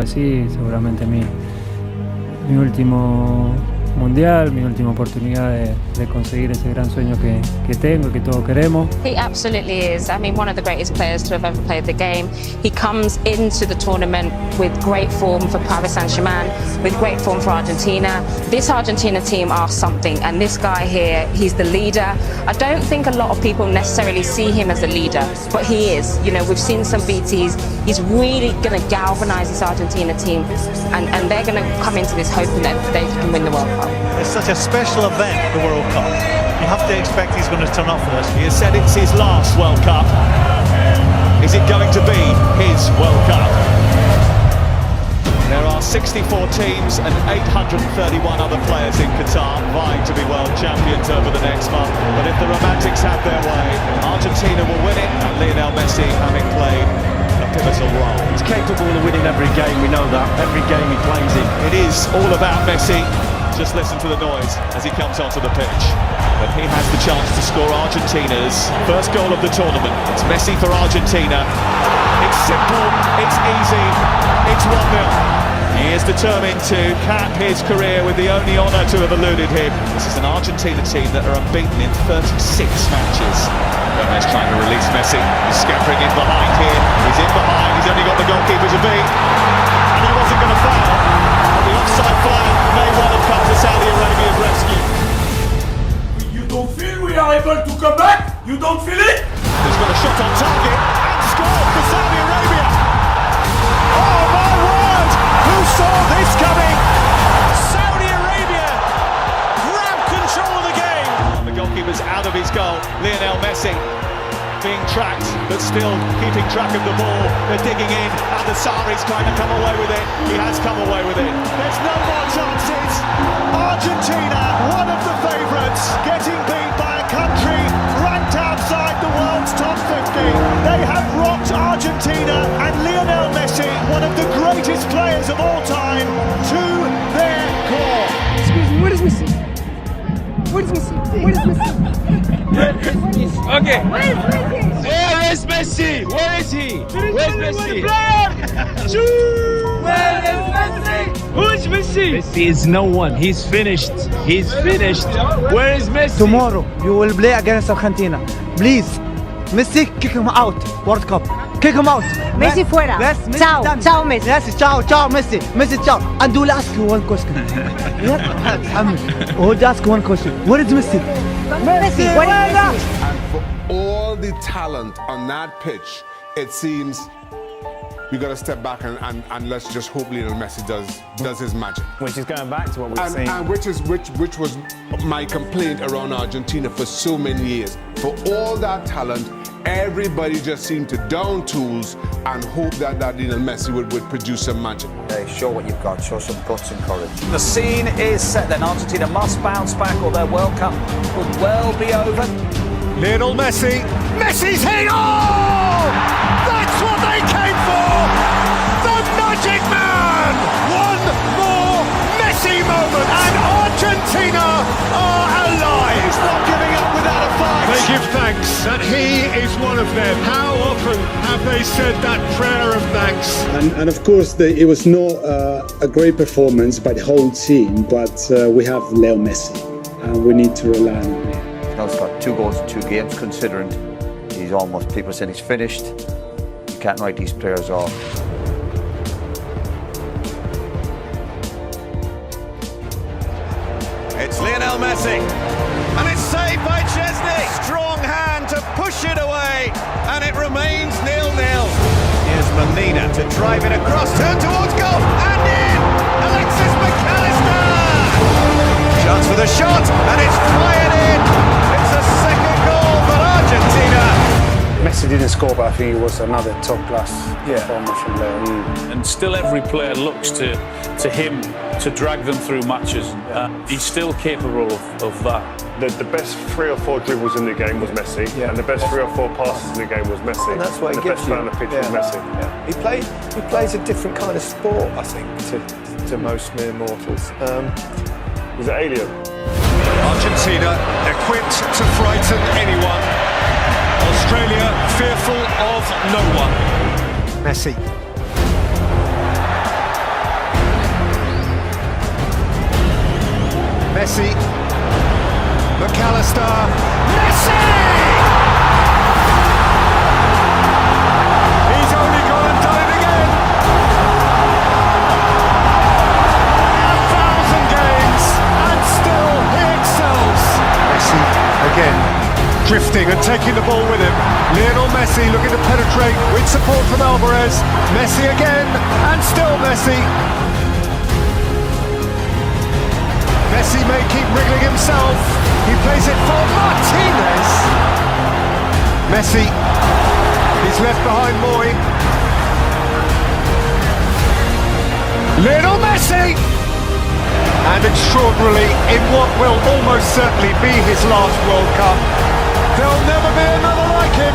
decís, seguramente mi último mundial, mi última oportunidad de conseguir ese gran sueño que tengo y que todos queremos. He absolutely is. I mean, one of the greatest players to have ever played the game. He comes into the tournament with great form for Paris Saint-Germain, with great form for Argentina. This Argentina team are something, and this guy here, he's the leader. I don't think a lot of people necessarily see him as a leader, but he is. You know, we've seen some BTs. He's really going to galvanise this Argentina team, and they're going to come into this hoping that they can win the World Cup. It's such a special event, the World Cup. You have to expect he's going to turn up for this. He has said it's his last World Cup. Is it going to be his World Cup? There are 64 teams and 831 other players in Qatar vying to be world champions over the next month. But if the Romantics have their way, Argentina will win it, and Lionel Messi, having played a pivotal role. He's capable of winning every game, we know that. Every game he plays in. It is all about Messi. Just listen to the noise as he comes onto the pitch. But he has the chance to score Argentina's first goal of the tournament. It's Messi for Argentina. It's simple, it's easy, it's 1-0. He is determined to cap his career with the only honour to have eluded him. This is an Argentina team that are unbeaten in 36 matches. Gomez trying to release Messi. He's scampering in behind here. He's in behind. He's only got the goalkeeper to beat. And he wasn't going to foul. But the offside flag may well have come to Saudi Arabia's rescue. You don't feel we are able to come back? You don't feel it? He's got a shot on target and scored for Saudi Arabia. Oh my word! Who saw this coming? Saudi Arabia grab control of the game. And the goalkeeper's out of his goal. Lionel Messi being tracked, but still keeping track of the ball. They're digging in, and the Sari's trying to come away with it. He has come away with it. There's no more chances. Argentina, one of the favourites, getting beat by a country ranked outside the world's top 50. They have rocked Argentina and Lionel Messi, one of the greatest players of all time, to their core. Excuse me, where is Messi? Where is Messi? Where is Messi? Okay. Where is Messi? Where is Messi? Where is he? Where's Messi? Where is Messi? Who's Messi? Messi is no one. He's finished. He's finished. Where is Messi? Tomorrow you will play against Argentina. Please, Messi, kick him out. World Cup. Kick him out. Messi fuera. Yes, Messi Ciao, done. ciao Messi. Yes, ciao, ciao Messi. Messi, ciao. And we'll ask you one question. We'll ask one question. Where is Messi? Messi, where is Messi? And for all the talent on that pitch, it seems we got to step back and let's just hope Lionel Messi does his magic. Which is going back to what we've seen. And which was my complaint around Argentina for so many years. For all that talent, everybody just seemed to down tools and hope that Lionel Messi would produce some magic. Okay, show what you've got, show some guts and courage. The scene is set then. Argentina must bounce back or their World Cup could well be over. Lionel Messi. Messi's hit! Oh! That's what they came for! The Magic Man! One more Messi moment and Argentina are alive! He's not giving up without a fight! They give thanks that he is one of them. How often have they said that prayer of thanks? And of course, it was not a great performance by the whole team, but we have Leo Messi, and we need to rely on him. He's got 2 goals in 2 games, considering he's almost, people saying he's finished. You can't write these players off. It's Lionel Messi, and it's saved by Chesney. Strong hand to push it away, and it remains 0-0. Here's Molina to drive it across, turn towards goal, and in! Alexis McAllister! Chance for the shot, and it's fired in! It's a second goal for Argentina! Messi didn't score, but I think it was another top-class performance from there. And still every player looks to him to drag them through matches. He's still capable of that. The best 3 or 4 dribbles in the game was Messi, and the best 3 or 4 passes in the game was Messi. And that's what the he gives best you. player on the pitch was Messi. Yeah. He plays a different kind of sport, I think, to most mere mortals. He's an alien. Argentina equipped to frighten anyone. Australia fearful of no one. Messi. monster, Messi! He's only gone and done it again. 1,000 games and still he excels. Messi again, drifting and taking the ball with him. Lionel Messi looking to penetrate with support from Alvarez. Messi again and still Messi. Messi may keep wriggling himself. He plays it for Martinez. Messi, he's left behind Moy. Lionel Messi! And extraordinarily, in what will almost certainly be his last World Cup, there'll never be another like him.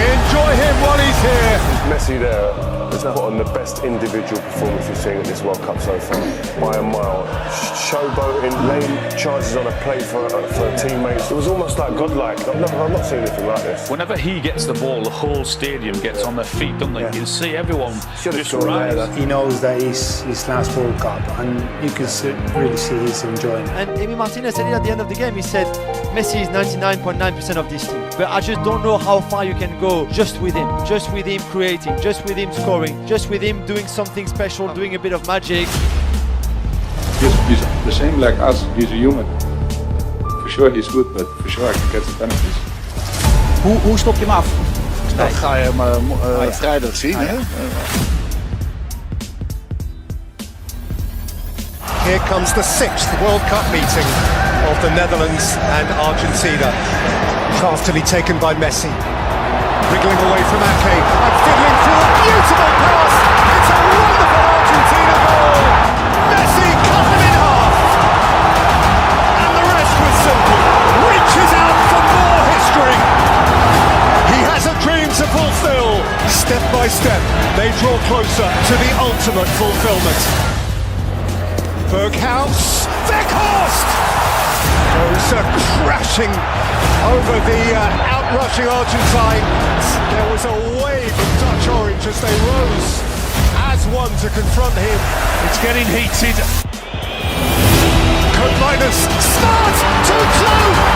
Enjoy him while he's here. Messi there has put on the best individual performance we've seen at this World Cup so far, by a mile. Showboating, laying chances on a plate for teammates. It was almost like godlike. I've not seen anything like this. Whenever he gets the ball, the whole stadium gets on their feet, don't they? You can see everyone just rise. He knows that it's his last World Cup, and you can really see he's enjoying it. And Emi Martinez said it at the end of the game. He said, Messi is 99.9% of this team, but I just don't know how far you can go just with him creating, just with him scoring, just with him doing something special, doing a bit of magic. He's the same like us, he's a human. For sure he's good, but for sure I can get the penalties. Hoe stop je hem af? Dan ga je hem vrijdag zien. Hè? Here comes the 6th World Cup meeting of the Netherlands and Argentina. Craftily taken by Messi. Wriggling away from Ake and fiddling through a beautiful pass. It's a wonderful Argentina goal. Messi cut them in half. And the rest was simple. Reaches out for more history. He has a dream to fulfill. Step by step, they draw closer to the ultimate fulfillment. Berghaus, Weghorst goes crashing over the outrushing Argentines. There was a wave of Dutch orange as they rose as one to confront him. It's getting heated. Code minus start 2-2.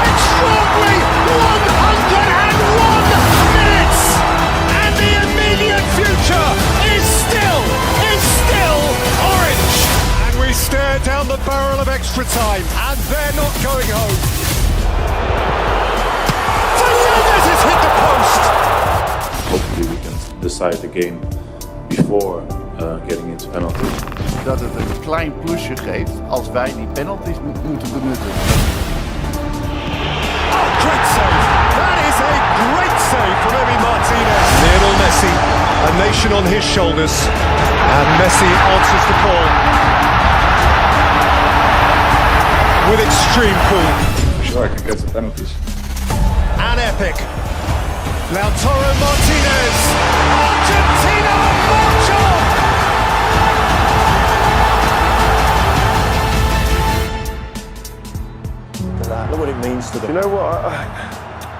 Extraordinary 101 minutes, and the immediate future is still orange. We stare down the barrel of extra time, and they're not going home. Fernandez has hit the post! Hopefully we can decide the game before getting into penalties. Dat het een klein plusje geeft als wij die penalties moeten benutten. Oh, great save! That is a great save from Emi Martinez. Lionel Messi, a nation on his shoulders, and Messi answers the call with extreme cool. Sure, I can get the penalties. An epic. Lautaro Martinez. Argentina march on! Look what it means to them. You know what? I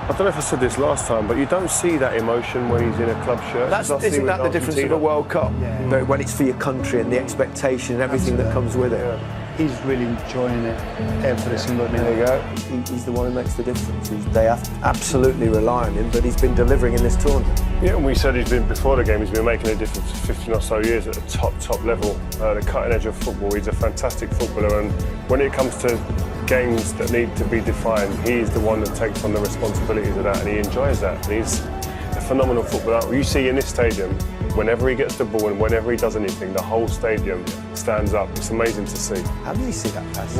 don't know if I said this last time, but you don't see that emotion when he's in a club shirt. Isn't that the difference of a World Cup? Yeah. But when it's for your country and the expectation and everything that comes with it. Yeah. He's really enjoying it every single minute. There you go. He's the one who makes the difference. They have absolutely rely on him, but he's been delivering in this tournament. Yeah, and we said he's been, before the game, he's been making a difference for 15 or so years at the top level, the cutting edge of football. He's a fantastic footballer, and when it comes to games that need to be defined, he's the one that takes on the responsibilities of that, and he enjoys that. And he's a phenomenal footballer. You see in this stadium, whenever he gets the ball and whenever he does anything, the whole stadium stands up. It's amazing to see. How did he see that pass?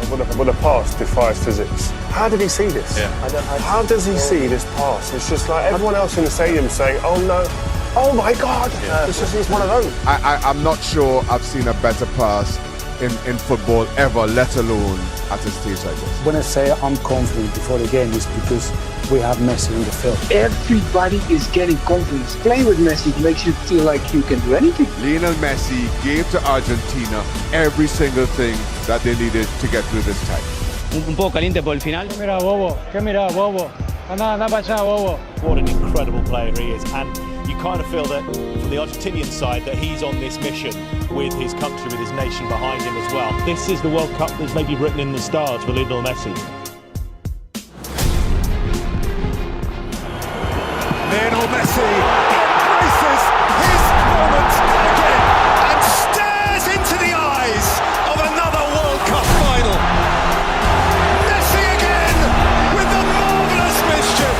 The pass defies physics. How did he see this? Yeah. How does he see this pass? It's just like everyone else in the stadium saying, "Oh no, oh my God!" Yeah. It's one of those. I'm not sure I've seen a better pass in football ever, let alone at a stage like this. When I say I'm confident before the game, it's because we have Messi in the field. Everybody is getting confidence. Playing with Messi makes you feel like you can do anything. Lionel Messi gave to Argentina every single thing that they needed to get through this time. Un poco caliente por el final. ¿Qué mira, bobo? ¿Qué mira, bobo? Anda para allá, bobo. What an incredible player he is, and you kind of feel that from the Argentinian side that he's on this mission with his country, with his nation behind him as well. This is the World Cup that's maybe written in the stars for Lionel Messi. Lionel Messi embraces his moment again and stares into the eyes of another World Cup final. Messi again with the marvellous mischief,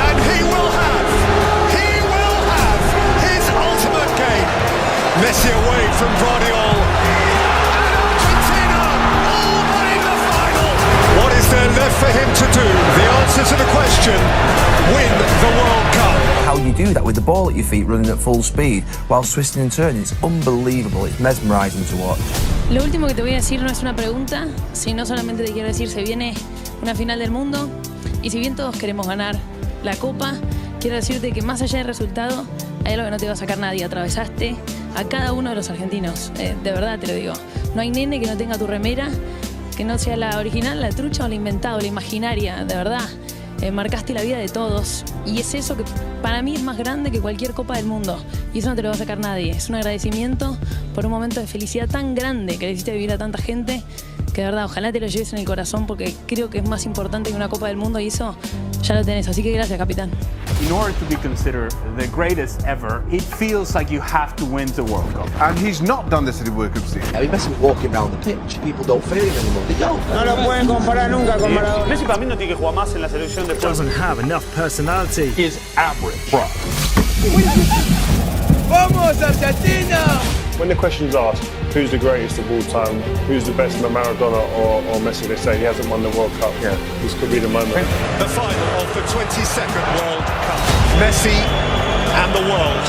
and he will have his ultimate game. Messi away from Guardiola, and Argentina all but in the final. What is there left for him to do? The answer to the question: win the World Cup. How you do that with the ball at your feet running at full speed whilst twisting and turning, it's unbelievable, it's mesmerizing to watch. Lo último que te voy a decir no es una pregunta, sino solamente te quiero decir, se viene una final del mundo y si bien todos queremos ganar la Copa, quiero decirte que más allá del resultado hay algo que no te va a sacar nadie. Atravesaste a cada uno de los argentinos, de verdad te lo digo. No hay nene que no tenga tu remera, que no sea la original, la trucha o la inventada o la imaginaria, de verdad. Marcaste la vida de todos y es eso que para mí es más grande que cualquier Copa del Mundo y eso no te lo va a sacar nadie. Es un agradecimiento por un momento de felicidad tan grande que le hiciste vivir a tanta gente que de verdad ojalá te lo lleves en el corazón porque creo que es más importante que una Copa del Mundo y eso ya lo tenés, así que gracias, capitán. In order to be considered the greatest ever, it feels like you have to win the World Cup. And he's not done this at the World Cup stage. I mean, Messi walking around the pitch, people don't feel him anymore, they don't. No lo pueden comparar nunca con Maradona. Messi para mí no tiene que jugar más en la selección de Doesn't have enough personality. Is average, bro. ¡Vamos, Argentina! When the question's asked, who's the greatest of all time, who's the best, Maradona or Messi, they say he hasn't won the World Cup. Yeah, this could be the moment. The final of the 22nd World Cup. Messi and the world.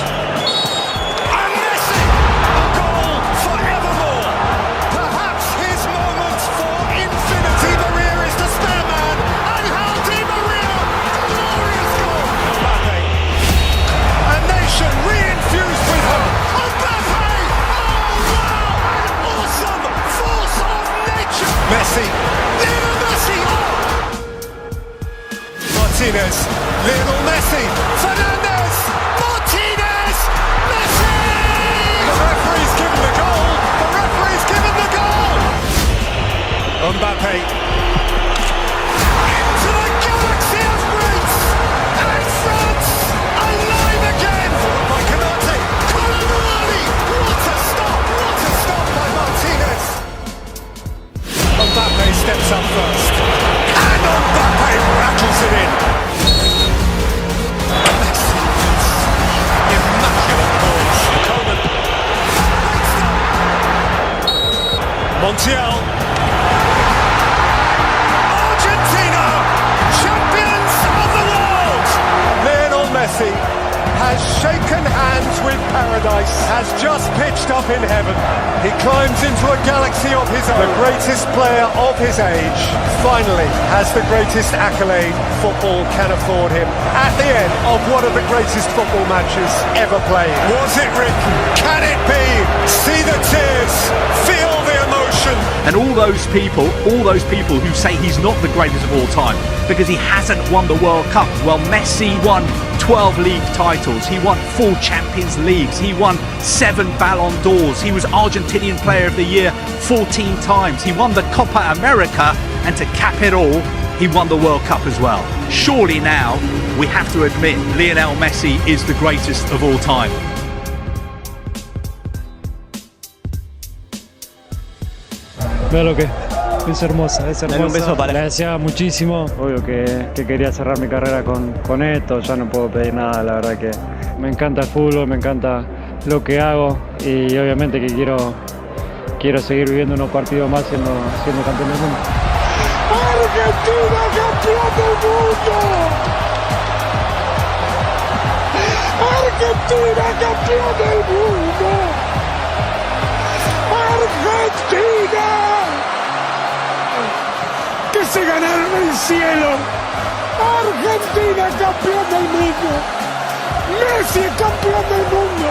And Messi, a goal forevermore. Perhaps his moment for infinity. Maria is the spare man. And Di Maria, glorious goal. Mbappe. A nation re-infused with hope. Messi, Lionel Messi, Martinez, Lionel Messi, Fernandez, Martinez, Messi! The referee's given the goal, the referee's given the goal! Mbappe, into the galaxy of greats, and France, alive again! By Canate, Colomani, what a stop by Martinez! Mbappe steps up first, and Mbappe rattles it in. Immaculate balls. Coleman. Montiel. Argentina, champions of the world. Lionel Messi has shaken hands with paradise, has just pitched up in heaven. He climbs into a galaxy of his own. The greatest player of his age finally has the greatest accolade football can afford him at the end of one of the greatest football matches ever played. Was it written? Can it be? See the tears, feel the emotion. And all those people who say he's not the greatest of all time because he hasn't won the World Cup. Well, Messi won 12 league titles, he won 4 Champions Leagues, he won 7 Ballon d'Ors, he was Argentinian Player of the Year 14 times, he won the Copa America, and to cap it all, he won the World Cup as well. Surely now, we have to admit, Lionel Messi is the greatest of all time. Veo lo que es hermosa, es hermosa. Dale un beso para... Le deseaba muchísimo, obvio que quería cerrar mi carrera con esto, ya no puedo pedir nada, la verdad que me encanta el fútbol, me encanta lo que hago y obviamente que quiero seguir viviendo unos partidos más siendo campeón del mundo. ¡Argentina, campeón del mundo! ¡Argentina, campeón del mundo! ¡Argentina! ¡Que se ganaron el cielo! ¡Argentina, campeón del mundo! ¡Messi, campeón del mundo!